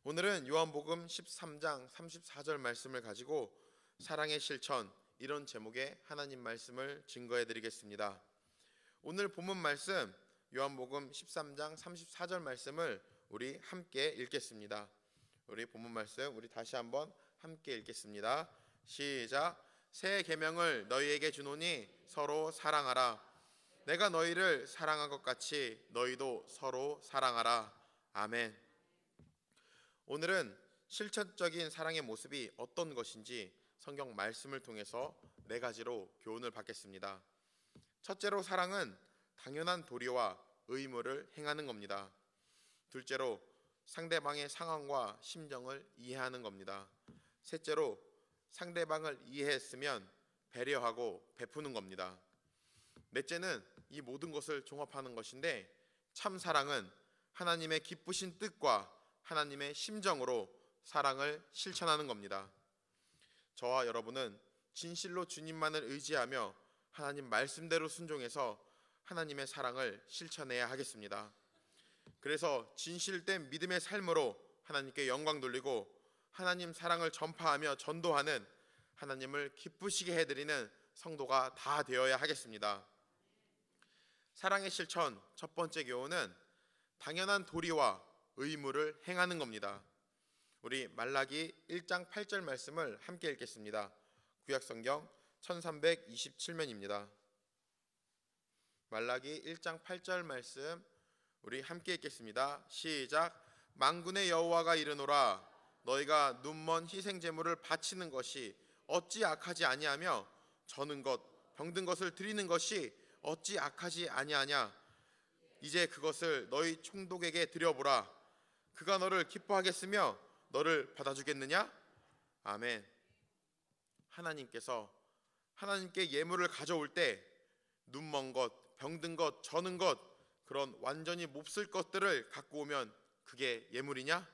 오늘은 요한복음 13장 34절 말씀을 가지고 사랑의 실천, 이런 제목의 하나님 말씀을 증거해 드리겠습니다. 오늘 본문 말씀 요한복음 13장 34절 말씀을 우리 함께 읽겠습니다. 우리 본문 말씀 우리 다시 한번 함께 읽겠습니다. 시작. 새 계명을 너희에게 주노니 서로 사랑하라. 내가 너희를 사랑한 것 같이 너희도 서로 사랑하라. 아멘. 오늘은 실천적인 사랑의 모습이 어떤 것인지 성경 말씀을 통해서 네 가지로 교훈을 받겠습니다. 첫째로, 사랑은 당연한 도리와 의무를 행하는 겁니다. 둘째로, 상대방의 상황과 심정을 이해하는 겁니다. 셋째로, 상대방을 이해했으면 배려하고 베푸는 겁니다. 넷째는 이 모든 것을 종합하는 것인데, 참 사랑은 하나님의 기쁘신 뜻과 하나님의 심정으로 사랑을 실천하는 겁니다. 저와 여러분은 진실로 주님만을 의지하며 하나님 말씀대로 순종해서 하나님의 사랑을 실천해야 하겠습니다. 그래서 진실된 믿음의 삶으로 하나님께 영광 돌리고 하나님 사랑을 전파하며 전도하는, 하나님을 기쁘시게 해드리는 성도가 다 되어야 하겠습니다. 사랑의 실천 첫 번째 교훈은 당연한 도리와 의무를 행하는 겁니다. 우리 말라기 1장 8절 말씀을 함께 읽겠습니다. 구약성경 1327면입니다. 말라기 1장 8절 말씀 우리 함께 읽겠습니다. 시작. 만군의 여호와가 이르노라. 너희가 눈먼 희생 제물을 바치는 것이 어찌 악하지 아니하며 저는 것 병든 것을 드리는 것이 어찌 악하지 아니하냐. 이제 그것을 너희 총독에게 드려보라. 그가 너를 기뻐하겠으며 너를 받아주겠느냐? 아멘. 하나님께 예물을 가져올 때 눈먼 것, 병든 것, 저는 것, 그런 완전히 몹쓸 것들을 갖고 오면 그게 예물이냐?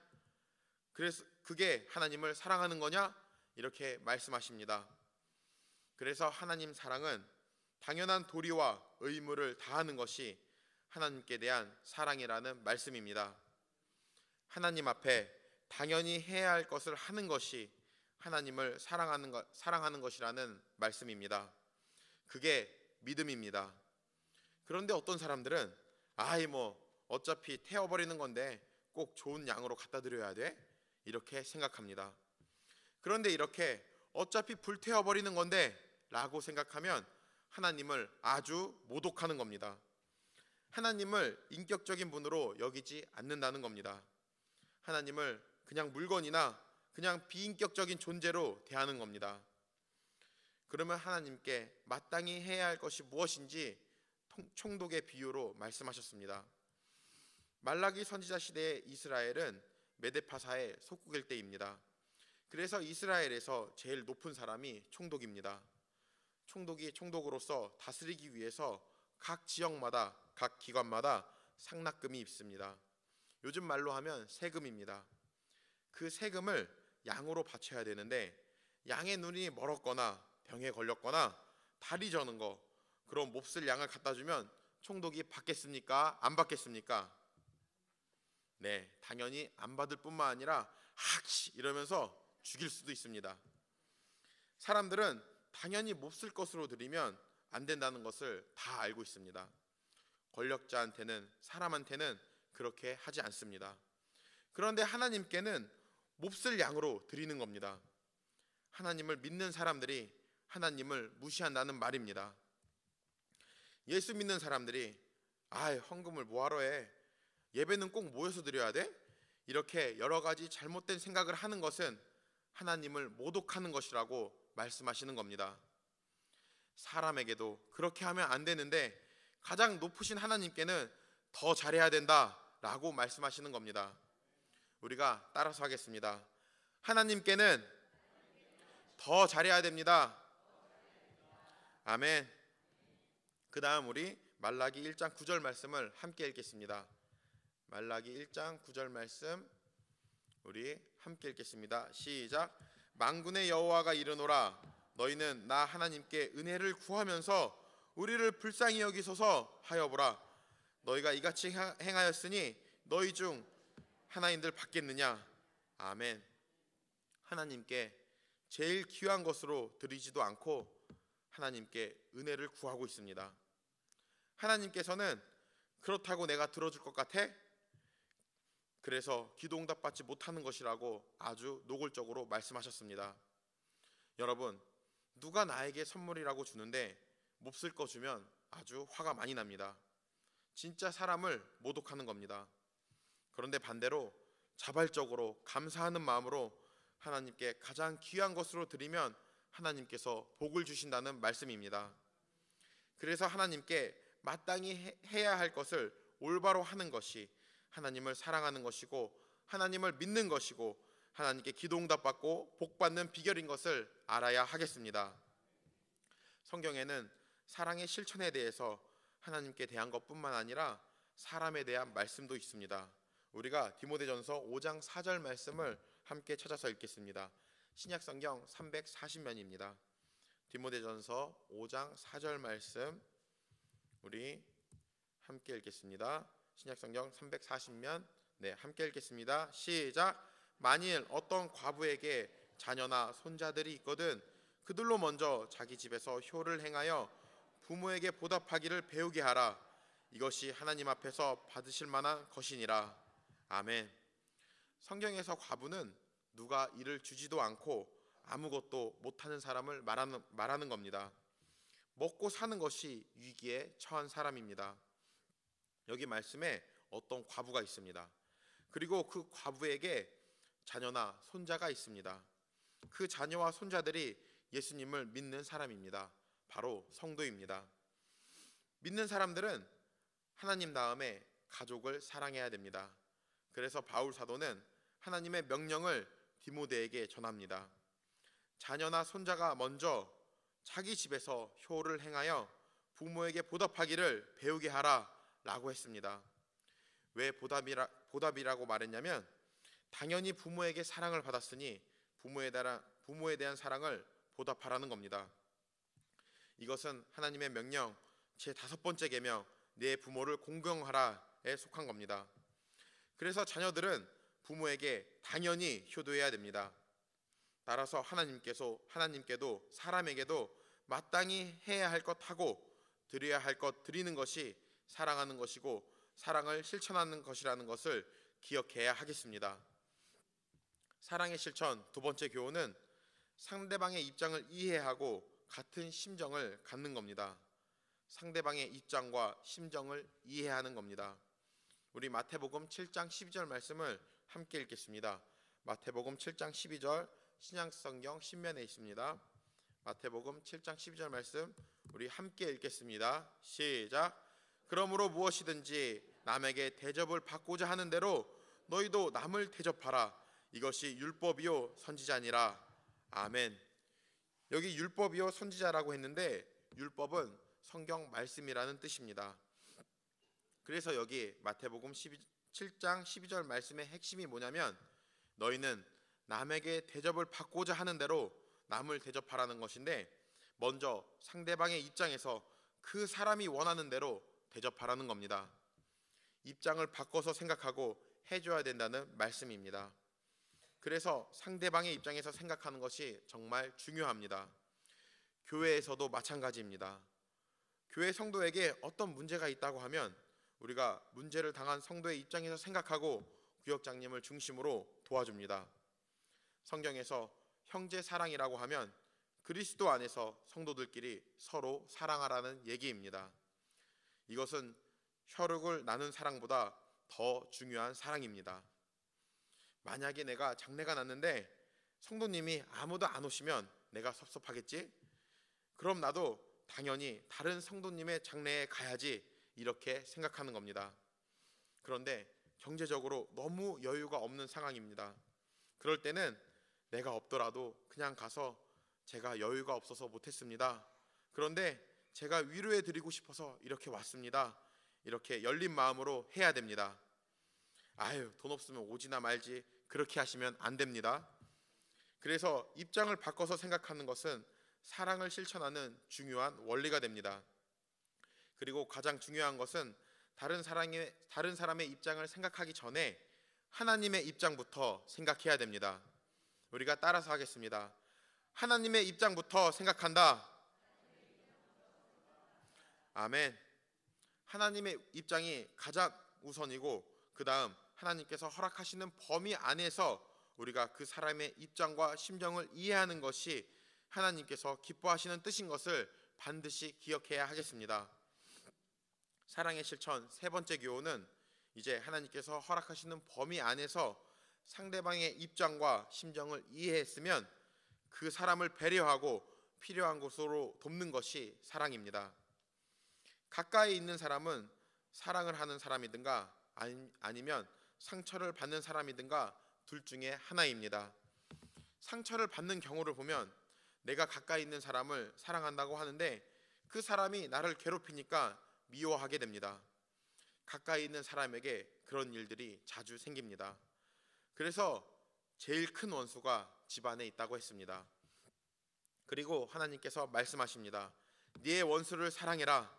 그래서 그게 하나님을 사랑하는 거냐? 이렇게 말씀하십니다. 그래서 하나님 사랑은 당연한 도리와 의무를 다하는 것이 하나님께 대한 사랑이라는 말씀입니다. 하나님 앞에 당연히 해야 할 것을 하는 것이 하나님을 사랑하는 것이라는 말씀입니다. 그게 믿음입니다. 그런데 어떤 사람들은 어차피 태워버리는 건데 꼭 좋은 양으로 갖다 드려야 돼? 이렇게 생각합니다. 그런데 이렇게 어차피 불태워버리는 건데 라고 생각하면 하나님을 아주 모독하는 겁니다. 하나님을 인격적인 분으로 여기지 않는다는 겁니다. 하나님을 그냥 물건이나 그냥 비인격적인 존재로 대하는 겁니다. 그러면 하나님께 마땅히 해야 할 것이 무엇인지 총독의 비유로 말씀하셨습니다. 말라기 선지자 시대의 이스라엘은 메데파사의 속국일 때입니다. 그래서 이스라엘에서 제일 높은 사람이 총독입니다. 총독이 총독으로서 다스리기 위해서 각 지역마다, 각 기관마다 상납금이 있습니다. 요즘 말로 하면 세금입니다. 그 세금을 양으로 바쳐야 되는데 양의 눈이 멀었거나 병에 걸렸거나 다리 저는 거, 그런 몹쓸 양을 갖다 주면 총독이 받겠습니까? 안 받겠습니까? 네, 당연히 안 받을 뿐만 아니라 학시 이러면서 죽일 수도 있습니다. 사람들은 당연히 몹쓸 것으로 드리면 안 된다는 것을 다 알고 있습니다. 권력자한테는, 사람한테는 그렇게 하지 않습니다. 그런데 하나님께는 몹쓸 양으로 드리는 겁니다. 하나님을 믿는 사람들이 하나님을 무시한다는 말입니다. 예수 믿는 사람들이 헌금을 뭐하러 해? 예배는 꼭 모여서 드려야 돼? 이렇게 여러 가지 잘못된 생각을 하는 것은 하나님을 모독하는 것이라고 말씀하시는 겁니다. 사람에게도 그렇게 하면 안 되는데 가장 높으신 하나님께는 더 잘해야 된다라고 말씀하시는 겁니다. 우리가 따라서 하겠습니다. 하나님께는 더 잘해야 됩니다. 아멘. 그 다음 우리 말라기 1장 9절 말씀을 함께 읽겠습니다. 말라기 1장 9절 말씀 우리 함께 읽겠습니다. 시작. 만군의 여호와가 이르노라. 너희는 나 하나님께 은혜를 구하면서 우리를 불쌍히 여기소서 하여보라. 너희가 이같이 행하였으니 너희 중 하나인들 받겠느냐? 아멘. 하나님께 제일 귀한 것으로 드리지도 않고 하나님께 은혜를 구하고 있습니다. 하나님께서는 그렇다고 내가 들어줄 것 같아? 그래서 기도 응답받지 못하는 것이라고 아주 노골적으로 말씀하셨습니다. 여러분, 누가 나에게 선물이라고 주는데 몹쓸 거 주면 아주 화가 많이 납니다. 진짜 사람을 모독하는 겁니다. 그런데 반대로 자발적으로 감사하는 마음으로 하나님께 가장 귀한 것으로 드리면 하나님께서 복을 주신다는 말씀입니다. 그래서 하나님께 마땅히 해야 할 것을 올바로 하는 것이 하나님을 사랑하는 것이고 하나님을 믿는 것이고 하나님께 기도 응답받고 복받는 비결인 것을 알아야 하겠습니다. 성경에는 사랑의 실천에 대해서 하나님께 대한 것뿐만 아니라 사람에 대한 말씀도 있습니다. 우리가 디모데전서 5장 4절 말씀을 함께 찾아서 읽겠습니다. 신약성경 340면입니다. 디모데전서 5장 4절 말씀 우리 함께 읽겠습니다. 신약성경 340면 함께 읽겠습니다. 시작. 만일 어떤 과부에게 자녀나 손자들이 있거든 그들로 먼저 자기 집에서 효를 행하여 부모에게 보답하기를 배우게 하라. 이것이 하나님 앞에서 받으실 만한 것이니라. 아멘. 성경에서 과부는 누가 일을 주지도 않고 아무것도 못하는 사람을 말하는 겁니다. 먹고 사는 것이 위기에 처한 사람입니다. 여기 말씀에 어떤 과부가 있습니다. 그리고 그 과부에게 자녀나 손자가 있습니다. 그 자녀와 손자들이 예수님을 믿는 사람입니다. 바로 성도입니다. 믿는 사람들은 하나님 다음에 가족을 사랑해야 됩니다. 그래서 바울 사도는 하나님의 명령을 디모데에게 전합니다. 자녀나 손자가 먼저 자기 집에서 효를 행하여 부모에게 보답하기를 배우게 하라 라고 했습니다. 왜 보답이라고 말했냐면 당연히 부모에게 사랑을 받았으니 부모에 대한 사랑을 보답하라는 겁니다. 이것은 하나님의 명령 제5번째 계명 내 부모를 공경하라에 속한 겁니다. 그래서 자녀들은 부모에게 당연히 효도해야 됩니다. 따라서 하나님께도 사람에게도 마땅히 해야 할 것 하고 드려야 할 것 드리는 것이 사랑하는 것이고 사랑을 실천하는 것이라는 것을 기억해야 하겠습니다. 사랑의 실천 두 번째 교훈은 상대방의 입장을 이해하고 같은 심정을 갖는 겁니다. 상대방의 입장과 심정을 이해하는 겁니다. 우리 마태복음 7장 12절 말씀을 함께 읽겠습니다. 마태복음 7장 12절 신약성경 신면에 있습니다. 마태복음 7장 12절 말씀 우리 함께 읽겠습니다. 시작. 그러므로 무엇이든지 남에게 대접을 받고자 하는 대로 너희도 남을 대접하라. 이것이 율법이요 선지자니라. 아멘. 여기 율법이요 선지자라고 했는데 율법은 성경 말씀이라는 뜻입니다. 그래서 여기 마태복음 7장 12절 말씀의 핵심이 뭐냐면 너희는 남에게 대접을 받고자 하는 대로 남을 대접하라는 것인데 먼저 상대방의 입장에서 그 사람이 원하는 대로 대접하라는 겁니다. 입장을 바꿔서 생각하고 해줘야 된다는 말씀입니다. 그래서 상대방의 입장에서 생각하는 것이 정말 중요합니다. 교회에서도 마찬가지입니다. 교회 성도에게 어떤 문제가 있다고 하면 우리가 문제를 당한 성도의 입장에서 생각하고 구역장님을 중심으로 도와줍니다. 성경에서 형제 사랑이라고 하면 그리스도 안에서 성도들끼리 서로 사랑하라는 얘기입니다. 이것은 혈육을 나눈 사랑보다 더 중요한 사랑입니다. 만약에 내가 장례가 났는데 성도님이 아무도 안 오시면 내가 섭섭하겠지? 그럼 나도 당연히 다른 성도님의 장례에 가야지 이렇게 생각하는 겁니다. 그런데 경제적으로 너무 여유가 없는 상황입니다. 그럴 때는 내가 없더라도 그냥 가서 제가 여유가 없어서 못했습니다. 그런데 제가 위로해 드리고 싶어서 이렇게 왔습니다. 이렇게 열린 마음으로 해야 됩니다. 아유, 돈 없으면 오지나 말지 그렇게 하시면 안 됩니다. 그래서 입장을 바꿔서 생각하는 것은 사랑을 실천하는 중요한 원리가 됩니다. 그리고 가장 중요한 것은 다른 사람의 입장을 생각하기 전에 하나님의 입장부터 생각해야 됩니다. 우리가 따라서 하겠습니다. 하나님의 입장부터 생각한다. 아멘. 하나님의 입장이 가장 우선이고, 그 다음 하나님께서 허락하시는 범위 안에서 우리가 그 사람의 입장과 심정을 이해하는 것이 하나님께서 기뻐하시는 뜻인 것을 반드시 기억해야 하겠습니다. 사랑의 실천 세 번째 교훈은 이제 하나님께서 허락하시는 범위 안에서 상대방의 입장과 심정을 이해했으면 그 사람을 배려하고 필요한 곳으로 돕는 것이 사랑입니다. 가까이 있는 사람은 사랑을 하는 사람이든가 아니면 상처를 받는 사람이든가 둘 중에 하나입니다. 상처를 받는 경우를 보면 내가 가까이 있는 사람을 사랑한다고 하는데 그 사람이 나를 괴롭히니까 미워하게 됩니다. 가까이 있는 사람에게 그런 일들이 자주 생깁니다. 그래서 제일 큰 원수가 집안에 있다고 했습니다. 그리고 하나님께서 말씀하십니다. 네 원수를 사랑해라.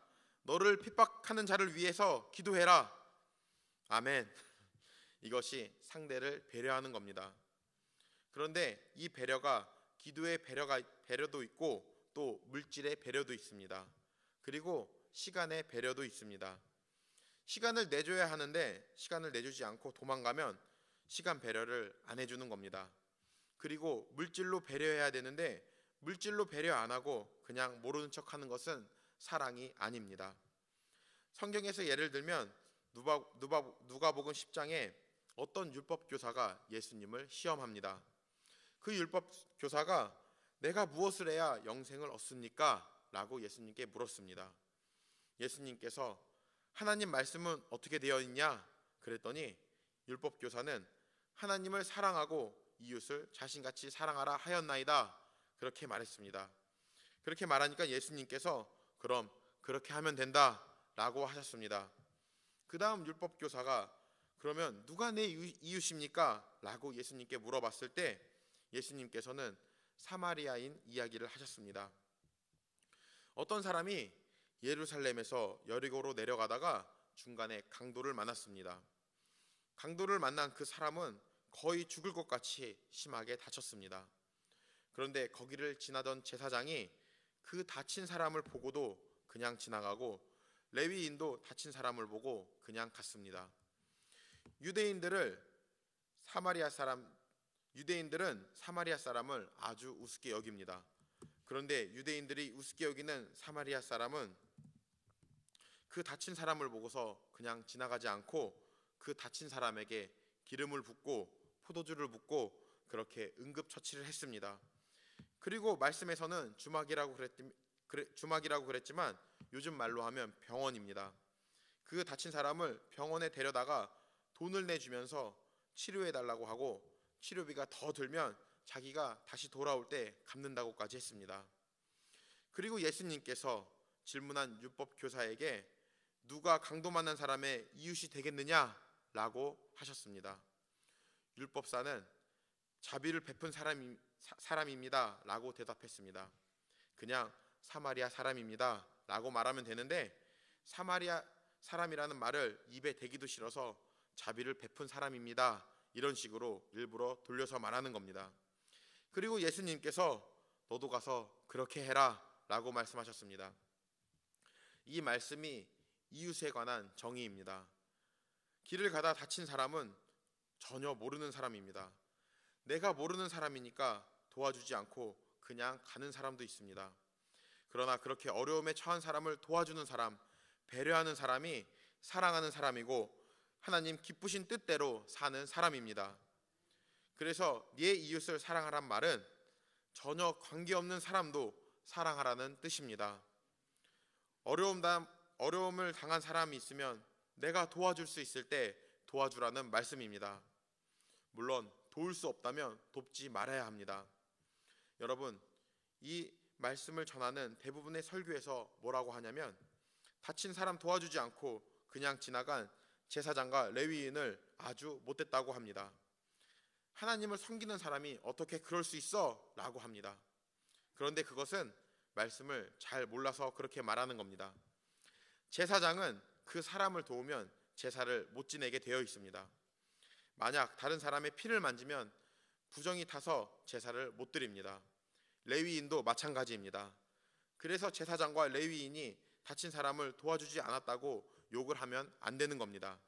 너를 핍박하는 자를 위해서 기도해라. 아멘. 이것이 상대를 배려하는 겁니다. 그런데 이 배려가 기도의 배려도 있고 또 물질의 배려도 있습니다. 그리고 시간의 배려도 있습니다. 시간을 내줘야 하는데 시간을 내주지 않고 도망가면 시간 배려를 안 해주는 겁니다. 그리고 물질로 배려해야 되는데 물질로 배려 안 하고 그냥 모르는 척하는 것은 사랑이 아닙니다. 성경에서 예를 들면 누가복음 10장에 어떤 율법 교사가 예수님을 시험합니다. 그 율법 교사가 내가 무엇을 해야 영생을 얻습니까? 라고 예수님께 물었습니다. 예수님께서 하나님 말씀은 어떻게 되어 있냐? 그랬더니 율법 교사는 하나님을 사랑하고 이웃을 자신같이 사랑하라 하였나이다. 그렇게 말했습니다. 그렇게 말하니까 예수님께서 그럼 그렇게 하면 된다 라고 하셨습니다. 그 다음 율법 교사가 그러면 누가 내 이웃입니까? 라고 예수님께 물어봤을 때 예수님께서는 사마리아인 이야기를 하셨습니다. 어떤 사람이 예루살렘에서 여리고로 내려가다가 중간에 강도를 만났습니다. 강도를 만난 그 사람은 거의 죽을 것 같이 심하게 다쳤습니다. 그런데 거기를 지나던 제사장이 그 다친 사람을 보고도 그냥 지나가고 레위인도 다친 사람을 보고 그냥 갔습니다. 유대인들은 사마리아 사람을 아주 우습게 여깁니다. 그런데 유대인들이 우습게 여기는 사마리아 사람은 그 다친 사람을 보고서 그냥 지나가지 않고 그 다친 사람에게 기름을 붓고 포도주를 붓고 그렇게 응급처치를 했습니다. 그리고 말씀에서는 주막이라고 그랬지만 요즘 말로 하면 병원입니다. 그 다친 사람을 병원에 데려다가 돈을 내주면서 치료해달라고 하고 치료비가 더 들면 자기가 다시 돌아올 때 갚는다고까지 했습니다. 그리고 예수님께서 질문한 율법 교사에게 누가 강도 만난 사람의 이웃이 되겠느냐라고 하셨습니다. 율법사는 자비를 베푼 사람입니다 라고 대답했습니다. 그냥 사마리아 사람입니다 라고 말하면 되는데 사마리아 사람이라는 말을 입에 대기도 싫어서 자비를 베푼 사람입니다 이런 식으로 일부러 돌려서 말하는 겁니다. 그리고 예수님께서 너도 가서 그렇게 해라 라고 말씀하셨습니다. 이 말씀이 이웃에 관한 정의입니다. 길을 가다 다친 사람은 전혀 모르는 사람입니다. 내가 모르는 사람이니까 도와주지 않고 그냥 가는 사람도 있습니다. 그러나 그렇게 어려움에 처한 사람을 도와주는 사람, 배려하는 사람이 사랑하는 사람이고 하나님 기쁘신 뜻대로 사는 사람입니다. 그래서 네 이웃을 사랑하란 말은 전혀 관계없는 사람도 사랑하라는 뜻입니다. 어려움을 당한 사람이 있으면 내가 도와줄 수 있을 때 도와주라는 말씀입니다. 물론 도울 수 없다면 돕지 말아야 합니다. 여러분, 이 말씀을 전하는 대부분의 설교에서 뭐라고 하냐면 다친 사람 도와주지 않고 그냥 지나간 제사장과 레위인을 아주 못됐다고 합니다. 하나님을 섬기는 사람이 어떻게 그럴 수 있어? 라고 합니다. 그런데 그것은 말씀을 잘 몰라서 그렇게 말하는 겁니다. 제사장은 그 사람을 도우면 제사를 못 지내게 되어 있습니다. 만약 다른 사람의 피를 만지면 부정이 타서 제사를 못 드립니다. 레위인도 마찬가지입니다. 그래서 제사장과 레위인이 다친 사람을 도와주지 않았다고 욕을 하면 안 되는 겁니다.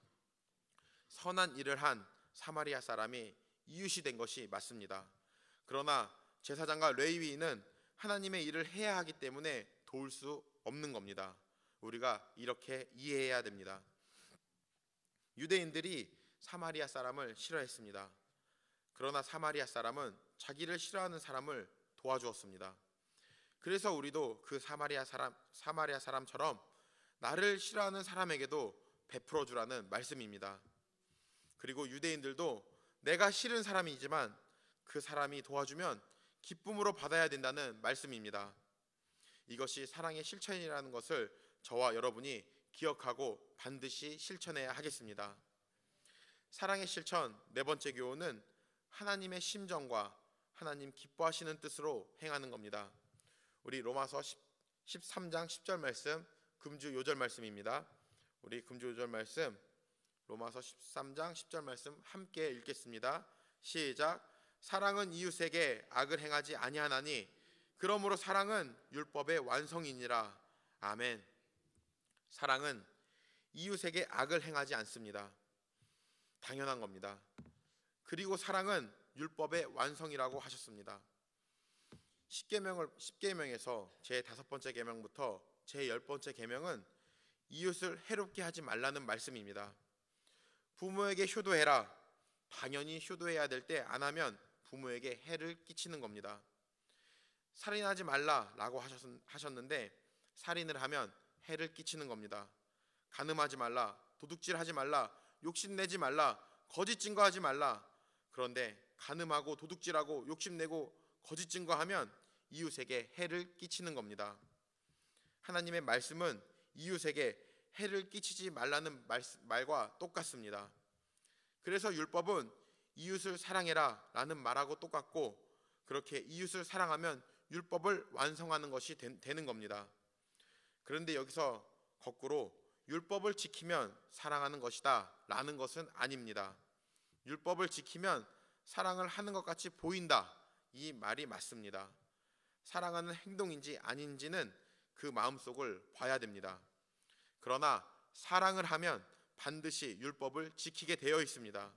선한 일을 한 사마리아 사람이 이웃이 된 것이 맞습니다. 그러나 제사장과 레위인은 하나님의 일을 해야 하기 때문에 도울 수 없는 겁니다. 우리가 이렇게 이해해야 됩니다. 유대인들이 사마리아 사람을 싫어했습니다. 그러나 사마리아 사람은 자기를 싫어하는 사람을 도와주었습니다. 그래서 우리도 그 사마리아 사람처럼 나를 싫어하는 사람에게도 베풀어 주라는 말씀입니다. 그리고 유대인들도 내가 싫은 사람이지만 그 사람이 도와주면 기쁨으로 받아야 된다는 말씀입니다. 이것이 사랑의 실천이라는 것을 저와 여러분이 기억하고 반드시 실천해야 하겠습니다. 사랑의 실천 네 번째 교훈은 하나님의 심정과 하나님 기뻐하시는 뜻으로 행하는 겁니다. 우리 로마서 13장 10절 말씀, 금주 요절 말씀입니다. 우리 금주 요절 말씀 로마서 13장 10절 말씀 함께 읽겠습니다. 시작. 사랑은 이웃에게 악을 행하지 아니하나니 그러므로 사랑은 율법의 완성이니라. 아멘. 사랑은 이웃에게 악을 행하지 않습니다. 당연한 겁니다. 그리고 사랑은 율법의 완성이라고 하셨습니다. 십계명에서 제 5번째 계명부터 제 10번째 계명은 이웃을 해롭게 하지 말라는 말씀입니다. 부모에게 효도해라. 당연히 효도해야 될 때 안 하면 부모에게 해를 끼치는 겁니다. 살인하지 말라라고 하셨는데 살인을 하면 해를 끼치는 겁니다. 간음하지 말라, 도둑질하지 말라, 욕심내지 말라, 거짓 증거하지 말라. 그런데 간음하고 도둑질하고 욕심내고 거짓 증거하면 이웃에게 해를 끼치는 겁니다. 하나님의 말씀은 이웃에게 해를 끼치지 말라는 말과 똑같습니다. 그래서 율법은 이웃을 사랑해라 라는 말하고 똑같고 그렇게 이웃을 사랑하면 율법을 완성하는 것이 되는 겁니다. 그런데 여기서 거꾸로 율법을 지키면 사랑하는 것이다 라는 것은 아닙니다. 율법을 지키면 사랑을 하는 것 같이 보인다, 이 말이 맞습니다. 사랑하는 행동인지 아닌지는 그 마음속을 봐야 됩니다. 그러나 사랑을 하면 반드시 율법을 지키게 되어 있습니다.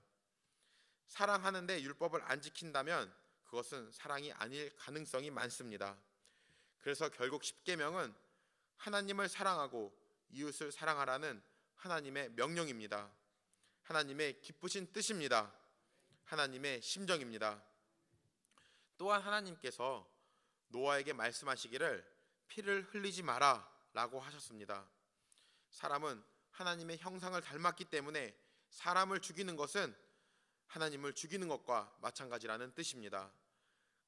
사랑하는데 율법을 안 지킨다면 그것은 사랑이 아닐 가능성이 많습니다. 그래서 결국 십계명은 하나님을 사랑하고 이웃을 사랑하라는 하나님의 명령입니다. 하나님의 기쁘신 뜻입니다. 하나님의 심정입니다. 또한 하나님께서 노아에게 말씀하시기를 피를 흘리지 마라 라고 하셨습니다. 사람은 하나님의 형상을 닮았기 때문에 사람을 죽이는 것은 하나님을 죽이는 것과 마찬가지라는 뜻입니다.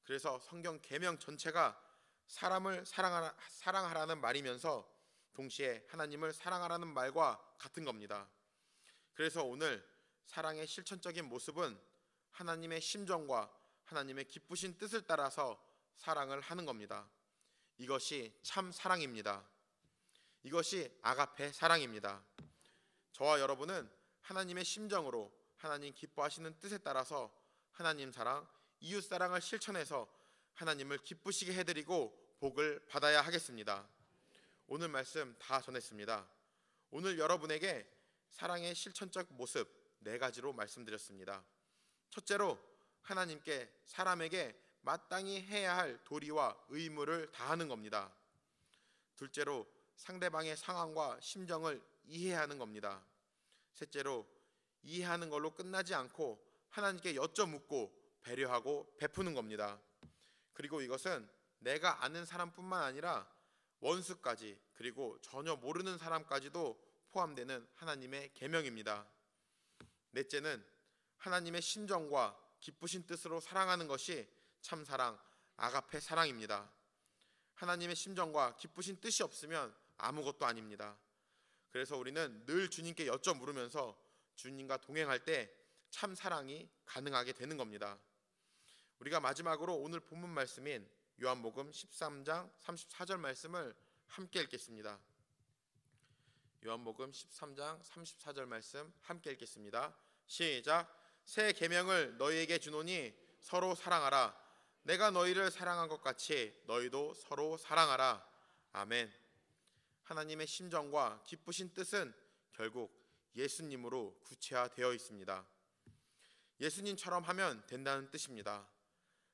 그래서 성경 계명 전체가 사람을 사랑하라는 말이면서 동시에 하나님을 사랑하라는 말과 같은 겁니다. 그래서 오늘 사랑의 실천적인 모습은 하나님의 심정과 하나님의 기쁘신 뜻을 따라서 사랑을 하는 겁니다. 이것이 참 사랑입니다. 이것이 아가페 사랑입니다. 저와 여러분은 하나님의 심정으로 하나님 기뻐하시는 뜻에 따라서 하나님 사랑, 이웃 사랑을 실천해서 하나님을 기쁘시게 해드리고 복을 받아야 하겠습니다. 오늘 말씀 다 전했습니다. 오늘 여러분에게 사랑의 실천적 모습 4가지로 말씀드렸습니다. 첫째로 하나님께 사람에게 마땅히 해야 할 도리와 의무를 다하는 겁니다. 둘째로 상대방의 상황과 심정을 이해하는 겁니다. 셋째로 이해하는 걸로 끝나지 않고 하나님께 여쭤묻고 배려하고 베푸는 겁니다. 그리고 이것은 내가 아는 사람뿐만 아니라 원수까지 그리고 전혀 모르는 사람까지도 포함되는 하나님의 계명입니다. 넷째는 하나님의 심정과 기쁘신 뜻으로 사랑하는 것이 참사랑, 아가페 사랑입니다. 하나님의 심정과 기쁘신 뜻이 없으면 아무것도 아닙니다. 그래서 우리는 늘 주님께 여쭤 물으면서 주님과 동행할 때 참 사랑이 가능하게 되는 겁니다. 우리가 마지막으로 오늘 본문 말씀인 요한복음 13장 34절 말씀을 함께 읽겠습니다. 요한복음 13장 34절 말씀 함께 읽겠습니다. 시작. 새 계명을 너희에게 주노니 서로 사랑하라. 내가 너희를 사랑한 것 같이 너희도 서로 사랑하라. 아멘. 하나님의 심정과 기쁘신 뜻은 결국 예수님으로 구체화되어 있습니다. 예수님처럼 하면 된다는 뜻입니다.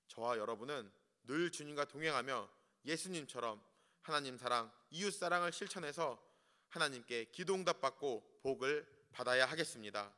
저와 여러분은 늘 주님과 동행하며 예수님처럼 하나님 사랑, 이웃 사랑을 실천해서 하나님께 기도 응답받고 복을 받아야 하겠습니다.